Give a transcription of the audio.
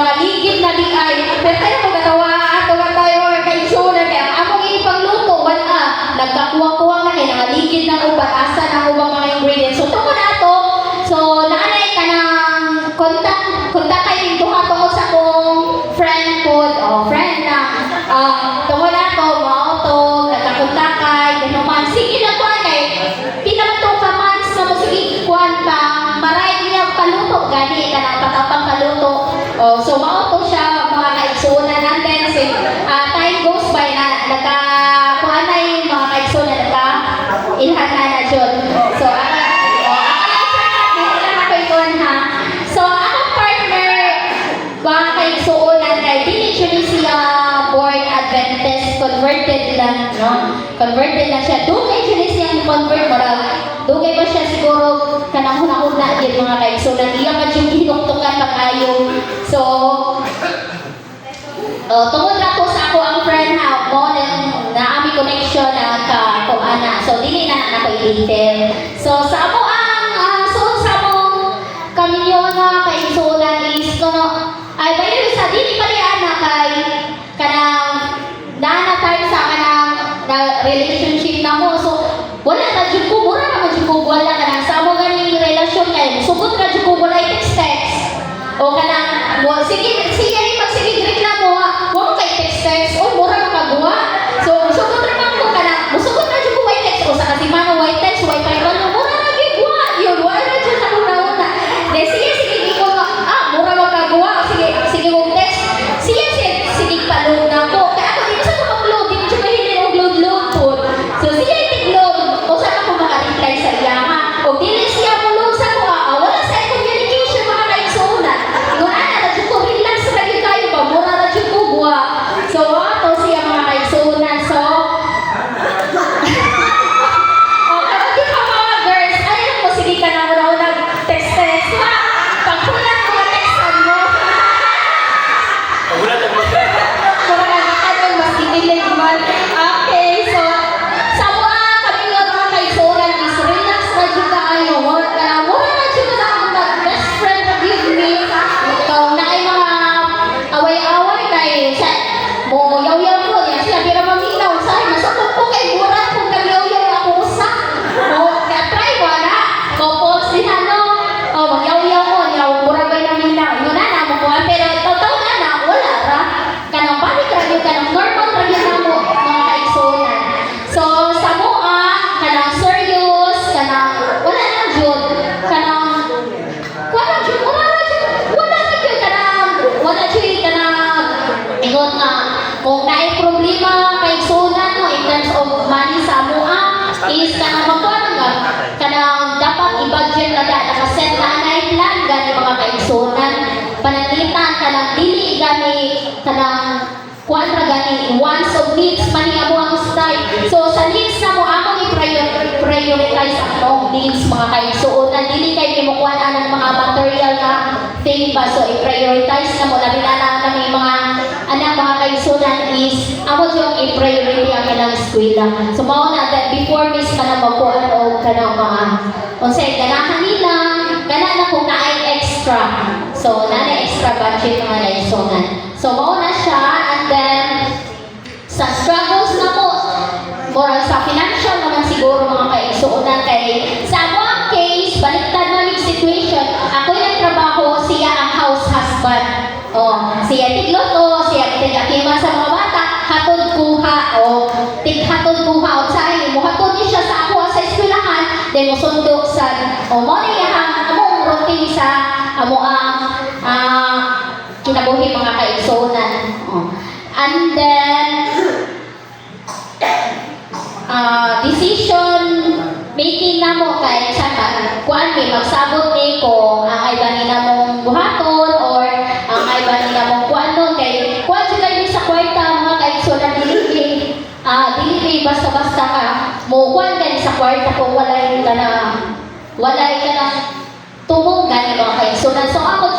nangaligid na di ay. Pero tayo magkatawa, ato nga tayo mga kaigsunan. Kaya among ipagluto, wala. Nagkakuha-kuha na kayo, nangaligid ng uban, asa ng ubang mga ingredients. So, tungkol na ito, so, naanay ka ng kontak kayo yung duha tungkol sa kong friend po, o friend na, tungkol na ito, mauto, nagkakontak kayo, gano'n man. Sige na kuhan kayo, pinamanto ka man sa musik, kuhan ka, maray niya paluto, gani ka na patapang paluto. So, mauto siya, mga kaigsunan natin. Time goes by na, nagkakuhan na yung mga kaigsunan, nagka-ilhan na dyan. So, so, akong partner, mga kaigsunan, kay actually siya born Adventist, converted lang, no? Converted lang siya. Dugay actually siya convert, marag. Dugay ba siya siguro kanang huna-huna din mga kaigsunan. Iya ka yung hinuktukan pag-ayaw. So, tungkol na po sa ako ang friend na mo na aming connection na ka-kumana. So, dili na ako i-detail. So, sa ako kami yun na kaigsunan is ay bayo sa dili pa rin na kay kanang dana time sa kanang na relationship na mo. So wala na dyan ko, mura naman dyan ko wala ka na sa mo ganing relasyon kayo. Sugod na dyan ko wala text o kanang sige great na mo ha wala kay text o mura makagawa. So sugod naman ko kanang musugod na dyan ko white text o sa kasi man white text white viral no mura na gigwa yun wala na dyan sa una-una. Sige, mura magkagawa. Sige, kung text. Sige, palong na ko. Kaya ako dito sa mag-load, dito siya mahilin ang load po. So, sige, tig-load. O saan ako maka-reply sa iya, ha? O, dili siya mo load sa ko, wala sa communication, mga kaigsunan. Kung na dyan ko, relax lagi kayo ba? Mura na dyan ko, buwa. So, ito siya mga kaigsunan. So, di ka mga girls, ayun mo, sige ka na una text, ha? Pagkulat mo ang textan mo. Pagkulat ang mga. Anong mas kinilig man. Okay, so, sa kami nga mga kaigsunan is relax na dyan tayo. Mura na dyan na ako best friend na give me. Ikaw na ay mga away-away kayo. Mo yaw-yaw ko. Yan siya, di na maminaw. Sa'yo, masakot ko kay mura kung nag-yaw-yaw ako sa. Kaya try mo na. Kopos din magyaw-yaw mo, mura ba yung naminaw? Yun na mo po. Pero totoo na, wala ra. Kanang balik radio, kanang normal radio na mo, mga kaigsunan. So, sa mua, kanang serious, kanang, wala na dyan. Kanang, wala dyan, ingot nga, kung naay problema, kaigsunan, no, in terms of money sa mua, is kanang magkuhan nga, kanang dapat i-budget na nakaset na plan gani mga kaigsunan pananglitan kanang dili gani kanang kuan ra gani wants of needs mani amo ang style. So sa needs na mo akong i-prioritize ang needs mga kaigsunan dili kay mo kuan anang mga material na thing ba. So i-prioritize na mo labi na kami mga anak mga kaigsunan is amo yung i-priority ang kanang eskwela. So mao na that before miss ka na magkuan o kanang mga unsay ganahan nila kana na kung naay extra. So, na extra budget mga kaigsunan. So, mauna siya and then sa struggles na po more sa financial naman siguro mga kaigsunan kay sa mga case, baliktad na yung situation. Ako yung trabaho, siya ang house husband. Siya tigloto, siya tigakima sa mga bata, hatod kuha, tighatod kuha o sahi, muhatod niya siya sa ako sa eskwelahan, then musundo sa, mo niya among routine sa amo ang kinabuhi mga kaigsunan. And then decision making na mo kay saka kuan may magsabot ni ko ang ay bani na mong buhaton or ang ay bani na mong kuan nun kay kuan siya kayo sa kwarta mga kaigsunan dili basta-basta ka mo kuan kayo sa kwarta kung walay ka na tumong gani mga kaigsunan. So ako